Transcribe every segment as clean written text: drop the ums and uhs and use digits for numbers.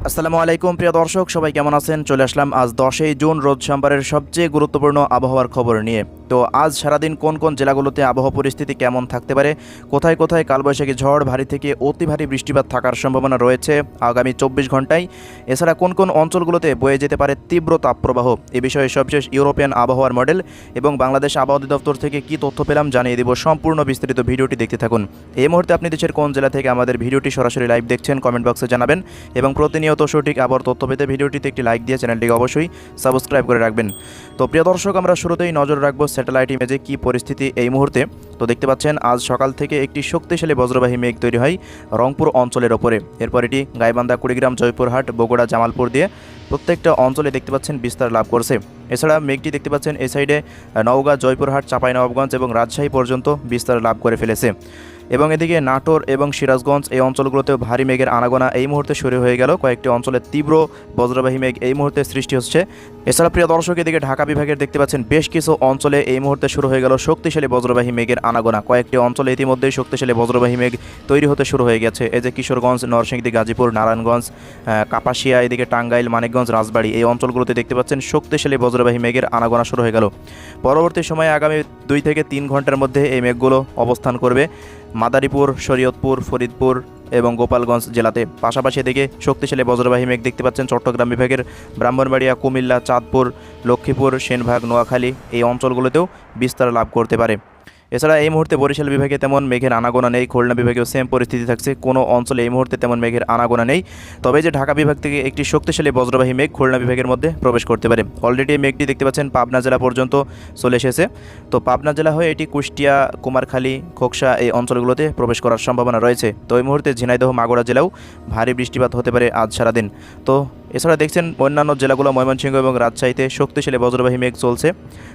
আসসালামু আলাইকুম প্রিয় দর্শক, সবাই কেমন আছেন? চলে আসলাম আজ 10ই জুন রোজ সোমবারের সবচেয়ে গুরুত্বপূর্ণ আবহাওয়ার খবর নিয়ে। তো আজ সারাদিন কোন কোন জেলাগুলোতে আবহাওয়া পরিস্থিতি কেমন থাকতে পারে, কোথায় কোথায় কালবৈশাখী ঝড়, ভারী থেকে অতি ভারী বৃষ্টিপাত থাকার সম্ভাবনা রয়েছে আগামী 24 ঘন্টায়, এছাড়া কোন কোন অঞ্চলগুলোতে বয়ে যেতে পারে তীব্র তাপপ্রবাহ, এ বিষয়ে সবশেষ ইউরোপিয়ান আবহাওয়ার মডেল এবং বাংলাদেশ আবহাওয়া অধিদপ্তর থেকে কী তথ্য পেলাম জানিয়ে দেব। সম্পূর্ণ বিস্তারিত ভিডিওটি দেখতে থাকুন। এই মুহূর্তে আপনি দেশের কোন জেলা থেকে আমাদের ভিডিওটি সরাসরি লাইভ দেখছেন কমেন্ট বক্সে জানাবেন এবং প্রতিনিয়ত সঠিক আবহাওয়ার তথ্য পেতে ভিডিওটিতে একটি লাইক দিয়ে চ্যানেলটিকে অবশ্যই সাবস্ক্রাইব করে রাখবেন। তো প্রিয় দর্শক, আমরা শুরুতেই নজর রাখবো স্যাটেলাইট ইমেজে কী পরিস্থিতি এই মুহূর্তে। তো দেখতে পাচ্ছেন আজ সকাল থেকে একটি শক্তিশালী বজ্রবাহী মেঘ তৈরি হয় রংপুর অঞ্চলের ওপরে। এরপর এটি গাইবান্ধা, কুড়িগ্রাম, জয়পুরহাট, বগুড়া, জামালপুর দিয়ে প্রত্যেকটা অঞ্চলে দেখতে পাচ্ছেন বিস্তার লাভ করছে। এছাড়া মেঘটি দেখতে পাচ্ছেন এই সাইডে নওগাঁ, জয়পুরহাট, চাঁপাইনবাবগঞ্জ এবং রাজশাহী পর্যন্ত বিস্তার লাভ করে ফেলেছে এবং এদিকে নাটোর এবং সিরাজগঞ্জ এই অঞ্চলগুলোতেও ভারী মেঘের আনাগোনা এই মুহূর্তে শুরু হয়ে গেল। কয়েকটি অঞ্চলে তীব্র বজ্রবাহী মেঘ এই মুহূর্তে সৃষ্টি হচ্ছে। এছাড়া প্রিয় দর্শক, এদিকে ঢাকা বিভাগের দেখতে পাচ্ছেন বেশ কিছু অঞ্চলে এই মুহূর্তে শুরু হয়ে গেল শক্তিশালী বজ্রবাহী মেঘের আনাগোনা। কয়েকটি অঞ্চলে ইতিমধ্যেই শক্তিশালী বজ্রবাহী মেঘ তৈরি হতে শুরু হয়ে গেছে। এই যে কিশোরগঞ্জ, নরসিংদী, গাজীপুর, নারায়ণগঞ্জ, কাপাসিয়া, এদিকে টাঙ্গাইল, মানিকগঞ্জ, রাজবাড়ী এই অঞ্চলগুলোতে দেখতে পাচ্ছেন শক্তিশালী বজ্রবাহী মেঘের আনাগোনা শুরু হয়ে গেল। পরবর্তী সময়ে আগামী 2 থেকে 3 ঘন্টার মধ্যে এই মেঘগুলো অবস্থান করবে মাদারীপুর, শরীয়তপুর, ফরিদপুর এবং গোপালগঞ্জ জেলাতে। পাশাপাশি এদিকে শক্তিশালী বজ্রবাহী মেঘ দেখতে পাচ্ছেন চট্টগ্রাম বিভাগের ব্রাহ্মণবাড়িয়া, কুমিল্লা, চাঁদপুর, লক্ষ্মীপুর, সেনবাগ, নোয়াখালী এই অঞ্চলগুলোতেও বিস্তার লাভ করতে পারে। এছাড়া এই মুহূর্তে বরিশাল বিভাগে তেমন মেঘের আনাগোনা নেই। খুলনা বিভাগেও সেম পরিস্থিতি থাকছে, কোনো অঞ্চলে এই মুহূর্তে তেমন মেঘের আনাগোনা নেই। তবে যে ঢাকা বিভাগ থেকে একটি শক্তিশালী বজ্রবাহী মেঘ খুলনা বিভাগের মধ্যে প্রবেশ করতে পারে। অলরেডি এই মেঘটি দেখতে পাচ্ছেন পাবনা জেলা পর্যন্ত চলে এসেছে। তো পাবনা জেলা হয়ে এটি কুষ্টিয়া, কুমারখালী, খোকসা এই অঞ্চলগুলোতে প্রবেশ করার সম্ভাবনা রয়েছে। তো এই মুহূর্তে ঝিনাইদহ, মাগুরা জেলাও ভারী বৃষ্টিপাত হতে পারে আজ সারাদিন। তো এছাড়া দেখছেন অন্যান্য জেলাগুলো ময়মনসিংহ এবং রাজশাহীতে শক্তিশালী বজ্রবাহী মেঘ চলছে।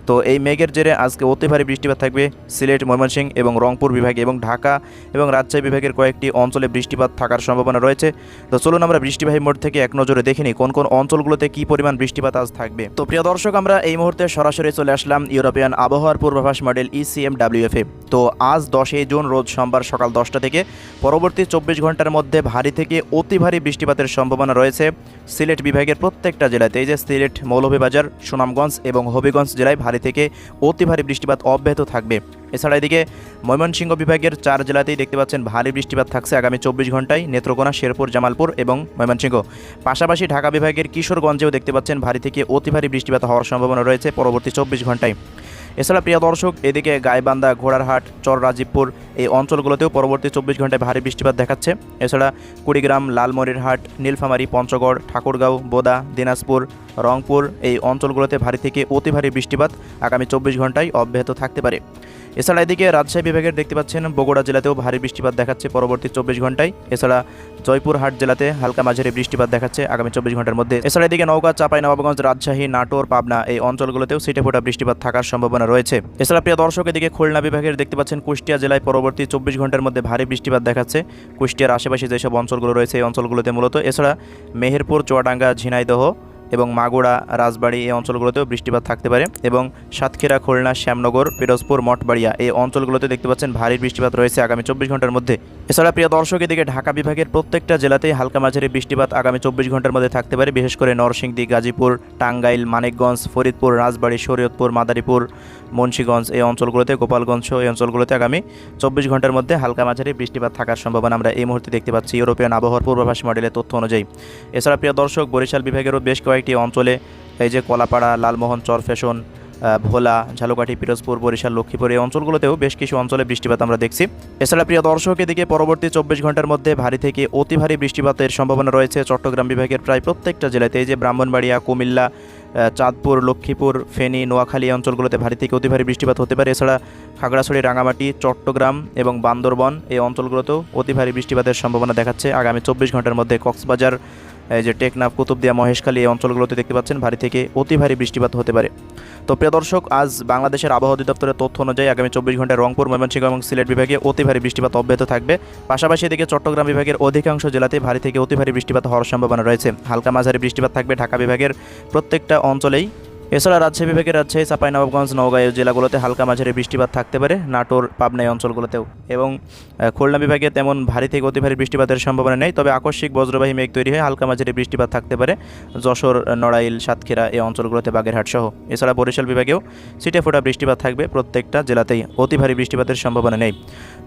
তো এই মেঘের জেরে আজকে অতি ভারী বৃষ্টিপাত থাকবে সিলেট, ময়মনসিংহ এবং রংপুর বিভাগে এবং ঢাকা এবং রাজশাহী বিভাগের কয়েকটি অঞ্চলে বৃষ্টিপাত থাকার সম্ভাবনা রয়েছে। তো চলুন আমরা বৃষ্টিবাহী মোড থেকে এক নজরে দেখে নিই কোন কোন অঞ্চলগুলোতে কী পরিমাণ বৃষ্টিপাত আজ থাকবে। তো প্রিয় দর্শক, আমরা এই মুহূর্তে সরাসরি চলে আসলাম ইউরোপিয়ান আবহাওয়ার পূর্বাভাস মডেল ECMWF-এ। তো আজ 10ই জুন রোজ সোমবার সকাল 10টা থেকে পরবর্তী 24 ঘন্টার মধ্যে ভারী থেকে অতি ভারী বৃষ্টিপাতের সম্ভাবনা রয়েছে সিলেট বিভাগের প্রত্যেকটা জেলাতে। এই যে সিলেট, মৌলভীবাজার, সুনামগঞ্জ এবং হবিগঞ্জ জেলায় ভারী থেকে অতি ভারী বৃষ্টিপাত অব্যাহত থাকবে। এছাড়া এদিকে ময়মনসিংহ বিভাগের 4 জেলাতেই দেখতে পাচ্ছেন ভারী বৃষ্টিপাত থাকছে আগামী 24 ঘন্টায়, নেত্রকোনা, শেরপুর, জামালপুর এবং ময়মনসিংহ। পাশাপাশি ঢাকা বিভাগের কিশোরগঞ্জেও দেখতে পাচ্ছেন ভারী থেকে অতি ভারী বৃষ্টিপাত হওয়ার সম্ভাবনা রয়েছে পরবর্তী 24 ঘন্টায়। এছাড়া প্রিয় দর্শক, এদিকে গাইবান্ধা, ঘোড়ারহাট, চর রাজীবপুর এই অঞ্চলগুলোতেও পরবর্তী 24 ঘন্টায় ভারী বৃষ্টিপাত দেখাচ্ছে। এছাড়া কুড়িগ্রাম, লালমনিরহাট, নীলফামারী, পঞ্চগড়, ঠাকুরগাঁও, বোদা, দিনাজপুর, রংপুর এই অঞ্চলগুলোতে ভারী থেকে অতি ভারী বৃষ্টিপাত আগামী 24 ঘন্টায় অব্যাহত থাকতে পারে। এছাড়া এদিকে রাজশাহী বিভাগের দেখতে পাচ্ছেন বগুড়া জেলাতেও ভারী বৃষ্টিপাত দেখাচ্ছে পরবর্তী 24 ঘন্টায়। এছাড়া জয়পুরহাট জেলাতে হালকা মাঝারি বৃষ্টিপাত দেখাচ্ছে আগামী 24 ঘন্টার মধ্যে। এছাড়া এদিকে নওগাঁ, চাঁপাইনবাবগঞ্জ, রাজশাহী, নাটোর, পাবনা এই অঞ্চলগুলোতেও ছিটেফোঁটা বৃষ্টিপাত থাকার সম্ভাবনা রয়েছে। এছাড়া প্রিয় দর্শক, এদিকে খুলনা বিভাগের দেখতে পাচ্ছেন কুষ্টিয়া জেলায় পরবর্তী 24 ঘন্টার মধ্যে ভারী বৃষ্টিপাত দেখাচ্ছে কুষ্টিয়ার আশেপাশে যেসব অঞ্চলগুলো রয়েছে এই অঞ্চলগুলোতে মূলত। এছাড়া মেহেরপুর, চুয়াডাঙ্গা, ঝিনাইদহ এবং মাগুরা, রাজবাড়ী এই অঞ্চলগুলোতেও বৃষ্টিপাত থাকতে পারে এবং সাতক্ষীরা, খুলনা, শ্যামনগর, পিরোজপুর, মঠবাড়িয়া এই অঞ্চলগুলোতে দেখতে পাচ্ছেন ভারী বৃষ্টিপাত রয়েছে আগামী 24 ঘন্টার মধ্যে। এছাড়া প্রিয় দর্শক, এদিকে ঢাকা বিভাগের প্রত্যেকটা জেলাতেই হালকা মাঝারি বৃষ্টিপাত আগামী 24 ঘন্টার মধ্যে থাকতে পারে, বিশেষ করে নরসিংদী, গাজীপুর, টাঙ্গাইল, মানিকগঞ্জ, ফরিদপুর, রাজবাড়ী, শরীয়তপুর, মাদারীপুর, মুন্সিগঞ্জ এই অঞ্চলগুলোতে, গোপালগঞ্জ এই অঞ্চলগুলোতে আগামী 24 ঘন্টার মধ্যে হালকা মাঝারি বৃষ্টিপাত থাকার সম্ভাবনা আমরা এই মুহূর্তে দেখতে পাচ্ছি ইউরোপিয়ান আবহাওয়ার পূর্বাভাস মডেলের তথ্য অনুযায়ী। এছাড়া প্রিয় দর্শক, বরিশাল বিভাগেরও বেশ কয়েকটি অঞ্চলে এই যে কলাপাড়া, লালমোহন, চরফ্যাশন, ভোলা, ঝালকাঠি, পিরোজপুর, বরিশাল, লক্ষ্মীপুর এই অঞ্চলগুলোতেও বেশ কিছু অঞ্চলে বৃষ্টিপাত আমরা দেখছি। এছাড়া প্রিয় দর্শক, এদিকে পরবর্তী 24 ঘন্টার মধ্যে ভারী থেকে অতি ভারী বৃষ্টিপাতের সম্ভাবনা রয়েছে চট্টগ্রাম বিভাগের প্রায় প্রত্যেকটা জেলাতে। এই যে ব্রাহ্মণবাড়িয়া, কুমিল্লা, চাঁদপুর, লক্ষ্মীপুর, ফেনী, নোয়াখালী অঞ্চলগুলোতে ভারী থেকে অতি ভারী বৃষ্টিপাত হতে পারে। এছাড়া খাগড়াছড়ি, রাঙামাটি, চট্টগ্রাম এবং বান্দরবন এই অঞ্চলগুলোতেও অতি ভারী বৃষ্টিপাতের সম্ভাবনা দেখাচ্ছে আগামী 24 ঘন্টার মধ্যে। কক্সবাজার, এই যে টেকনাফ, কুতুবদিয়া, মহেশখালী এই অঞ্চলগুলোতে দেখতে পাচ্ছেন ভারী থেকে অতি ভারী বৃষ্টিপাত হতে পারে। তো প্রিয় দর্শক, আজ বাংলাদেশের আবহাওয়া অধিদপ্তরের তথ্য অনুযায়ী আগামী 24 ঘন্টায় রংপুর, ময়মনসিংহ এবং সিলেট বিভাগে অতি ভারী বৃষ্টিপাত অব্যাহত থাকবে। পাশাপাশি এদিকে চট্টগ্রাম বিভাগের অধিকাংশ জেলাতে ভারী থেকে অতি ভারী বৃষ্টিপাত হওয়ার সম্ভাবনা রয়েছে। হালকা মাঝারি বৃষ্টিপাত থাকবে ঢাকা বিভাগের প্রত্যেকটা অঞ্চলেই এছাড়া রাজশাহী বিভাগের রাজশাহী, চাঁপাইনবাবগঞ্জ, নওগাঁ এই জেলাগুলোতে হালকা মাঝারি বৃষ্টিপাত থাকতে পারে, নাটোর, পাবনা এই অঞ্চলগুলোতেও। এবং খুলনা বিভাগে তেমন ভারী থেকে অতি ভারী বৃষ্টিপাতের সম্ভাবনা নেই, তবে আকস্মিক বজ্রবাহী মেঘ তৈরি হয়ে হালকা মাঝারি বৃষ্টিপাত থাকতে পারে যশোর, নড়াইল, সাতক্ষীরা এই অঞ্চলগুলোতে, বাগেরহাট সহ। এছাড়া বরিশাল বিভাগেও ছিটেফোঁটা বৃষ্টিপাত থাকবে, প্রত্যেকটা জেলাতেই অতি ভারী বৃষ্টিপাতের সম্ভাবনা নেই।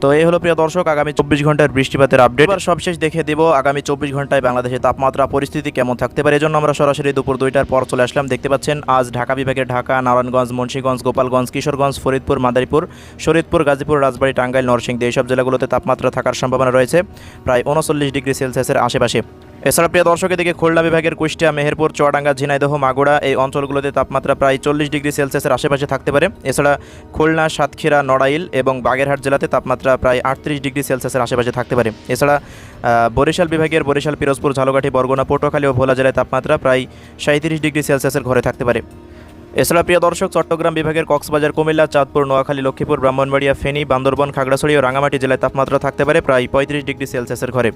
তো এই হলো প্রিয় দর্শক আগামী 24 ঘন্টার বৃষ্টিপাতের আপডেট। এবার সবশেষ দেখে দেব আগামী 24 ঘন্টায় বাংলাদেশের তাপমাত্রা পরিস্থিতি কেমন থাকতে পারে। এজন্য আমরা সরাসরি দুপুর 2টার পর চলে আসলাম। দেখতে পাচ্ছেন আজ ঢাকা বিভাগের ঢাকা, নারায়ণগঞ্জ, মুন্সিগঞ্জ, গোপালগঞ্জ, কিশোরগঞ্জ, ফরিদপুর, মাদারীপুর, শরীয়তপুর, গাজীপুর, রাজবাড়ী, টাঙ্গাইল, নরসিংদী এইসব জেলাগুলোতে তাপমাত্রা থাকার সম্ভাবনা রয়েছে প্রায় 39 ডিগ্রি সেলসিয়াসের আশেপাশে। এছাড়া প্রিয় দর্শক এদিকে খুলনা বিভাগের কুষ্টিয়া, মেহেরপুর, চুয়াডাঙ্গা, ঝিনাইদহ, মাগুরা এই অঞ্চলগুলোতে তাপমাত্রা প্রায় 40 ডিগ্রি সেলসিয়াসের আশেপাশে থাকতে পারে। এছাড়া খুলনা, সাতক্ষীরা, নড়াইল এবং বাগেরহাট জেলাতে তাপমাত্রা প্রায় 38 ডিগ্রি সেলসিয়াসের আশেপাশে থাকতে পারে। এছাড়া বরিশাল বিভাগের বরিশাল, পিরোজপুর, ঝালকাঠি, বরগুনা, পটুয়াখালী ও ভোলা জেলায় তাপমাত্রা প্রায় 37 ডিগ্রি সেলসিয়াসের ঘরে থাকতে পারে। এছাড়া প্রিয় দর্শক চট্টগ্রাম বিভাগের কক্সবাজার, কুমিল্লা, চাঁদপুর, নোয়াখালী, লক্ষ্মীপুর, ব্রাহ্মণবাড়িয়া, ফেনী, বান্দরবান, খাগড়াছড়ি ও রাঙামাটি জেলায় তাপমাত্রা থাকতে পারে প্রায় 35 ডিগ্রি সেলসিয়াসের ঘরে।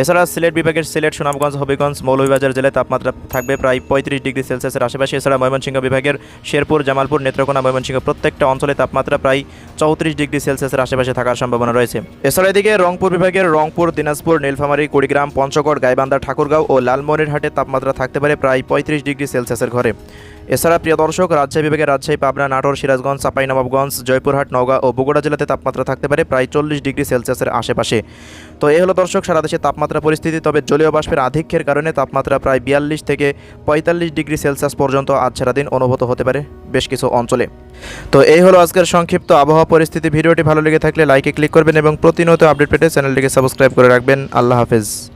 এছাড়া সিলেট বিভাগের সিলেট, সুনামগঞ্জ, হবিগঞ্জ, মৌলভীবাজার জেলায় তাপমাত্রা থাকবে প্রায় 35 ডিগ্রি সেলসিয়াসের আশেপাশে। এছাড়া ময়মনসিংহ বিভাগের শেরপুর, জামালপুর, নেত্রকোনা, ময়মনসিংহ প্রত্যেকটা অঞ্চলে তাপমাত্রা প্রায় 34 ডিগ্রি সেলসিয়াসের আশেপাশে থাকার সম্ভাবনা রয়েছে। এছাড়া এদিকে রংপুর বিভাগের রংপুর, দিনাজপুর, নীলফামারী, কুড়িগ্রাম, পঞ্চগড়, গাইবান্ধা, ঠাকুরগাঁও ও লালমনিরহাটে তাপমাত্রা থাকতে পারে প্রায় 35 ডিগ্রি সেলসিয়াসের ঘরে। এছাড়া প্রিয় দর্শক রাজশাহী বিভাগের রাজশাহী, পাবনা, নাটোর, সিরাজগঞ্জ, চাঁপাইনবাবগঞ্জ, জয়পুরহাট, নওগাঁ ও বগুড়া জেলাতে তাপমাত্রা থাকতে পারে প্রায় 40 ডিগ্রি সেলসিয়াসের আশেপাশে। তো এই হলো দর্শক সারা দেশে তাপমাত্রা পরিস্থিতি। তবে জলীয় বাষ্পের আধিক্যের কারণে তাপমাত্রা প্রায় 42 থেকে 45 ডিগ্রি সেলসিয়াস পর্যন্ত আজ সারাদিন অনুভূত হতে পারে বেশ কিছু অঞ্চলে। তো এই হলো আজকের সংক্ষিপ্ত আবহাওয়া পরিস্থিতি। ভিডিওটি ভালো লেগে থাকলে লাইকে ক্লিক করবেন এবং প্রতিনিয়ত আপডেট পেতে চ্যানেলটিকে সাবস্ক্রাইব করে রাখবেন। আল্লাহ হাফেজ।